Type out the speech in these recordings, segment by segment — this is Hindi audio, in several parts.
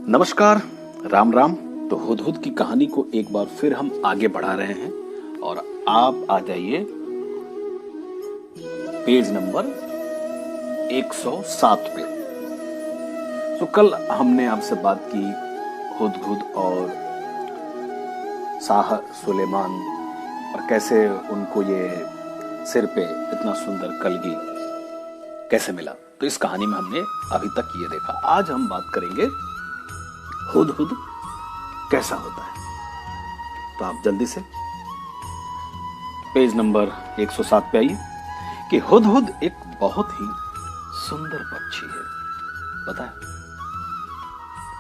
नमस्कार, राम राम। तो हुदहुद की कहानी को एक बार फिर हम आगे बढ़ा रहे हैं और आप आ जाइए पेज नंबर 107 पे। तो कल हमने आपसे बात की हुदहुद और शाह सुलेमान और कैसे उनको ये सिर पे इतना सुंदर कलगी कैसे मिला। तो इस कहानी में हमने अभी तक ये देखा। आज हम बात करेंगे हुदहुद कैसा होता है। तो आप जल्दी से पेज नंबर 107 पे आइए कि हुदहुद एक बहुत ही सुंदर पक्षी है। पता है,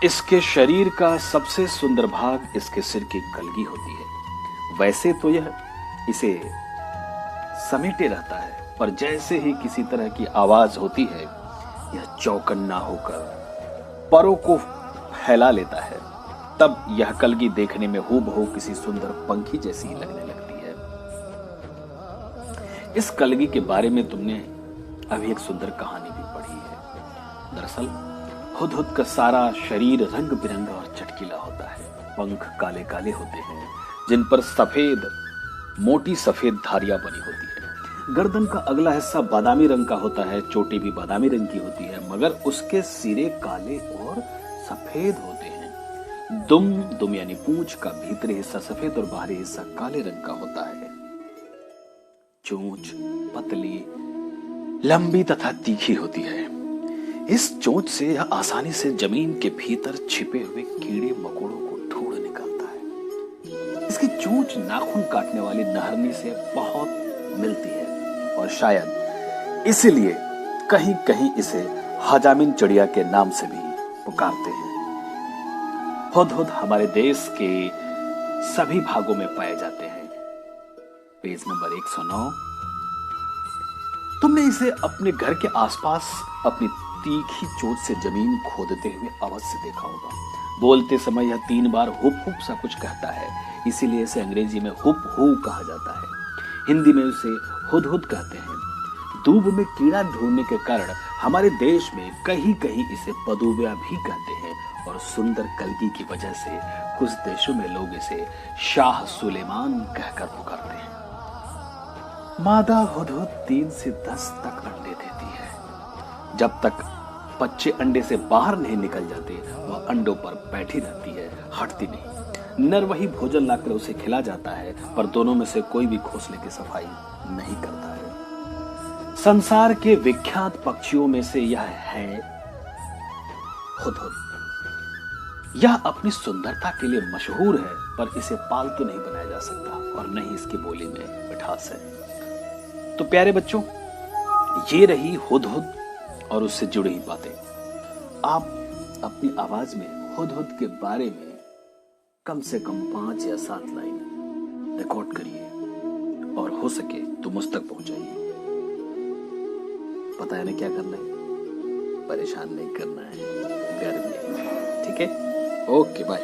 इसके शरीर का सबसे सुंदर भाग इसके सिर की कलगी होती है। वैसे तो यह इसे समेटे रहता है, पर जैसे ही किसी तरह की आवाज होती है यह चौकन्ना होकर परों को फैला लेता है। तब यह कलगी देखने में हूबहू किसी सुंदर पंखी जैसी लगने लगती है। इस कलगी के बारे में तुमने अभी एक सुंदर कहानी भी पढ़ी है। दरअसल हुदहुद का सारा शरीर रंग बिरंगा और चटकीला होता है। पंख काले काले होते हैं जिन पर सफेद मोटी सफेद धारियां बनी होती है। गर्दन का अगला हिस्सा बादामी रंग का होता है, चोटी भी बादामी रंग की होती है, मगर उसके सिरे काले और सफेद होते हैं। दुम यानी पूंछ का भीतरी हिस्सा सफेद और बाहरी हिस्सा काले रंग का होता है। चोंच पतली, लंबी तथा तीखी होती है। इस चोंच से यह आसानी से जमीन के भीतर छिपे हुए कीड़े मकोड़ों को ढूंढ निकालता है। इसकी चोंच नाखून काटने वाली नहरनी से बहुत मिलती है और शायद इसीलिए कहीं कहीं इसे हजामिन चिड़िया के नाम से भी पुकारते हैं। हुदहुद हमारे देश के सभी भागों में पाए जाते हैं। Page number 109। तुमने इसे अपने घर के आसपास अपनी तीखी चोंच से जमीन खोदते हुए अवश्य देखा होगा। बोलते समय यह 3 बार हुप हुप सा कुछ कहता है, इसीलिए इसे अंग्रेजी में हुप हू कहा जाता है। हिंदी में उसे हुदहुद कहते हैं। दूब में कीड़ा ढूंढने के कारण हमारे देश में कहीं कहीं इसे पदुबिया भी कहते हैं और सुंदर कलगी की वजह से कुछ देशों में लोग इसे शाह सुलेमान कहकर पुकारते हैं। मादा हुदहुद 3 से 10 तक अंडे देती है। जब तक बच्चे अंडे से बाहर नहीं निकल जाते वह अंडों पर बैठी रहती है, हटती नहीं। नर वही भोजन लाकर उसे खिला जाता है, पर दोनों में से कोई भी घोंसले की सफाई नहीं करता है। संसार के विख्यात पक्षियों में से यह है हुदहुद। यह अपनी सुंदरता के लिए मशहूर है, पर इसे पालतू नहीं बनाया जा सकता और न ही इसकी बोली में मिठास है। तो प्यारे बच्चों, ये रही हुदहुद और उससे जुड़ी ही बातें। आप अपनी आवाज में हुदहुद के बारे में कम से कम 5 या 7 लाइन रिकॉर्ड करिए और हो सके तो मुझ तक पहुंचाइए। पता है ना क्या करना है? परेशान नहीं करना है घर में। ठीक है? Okay, bye.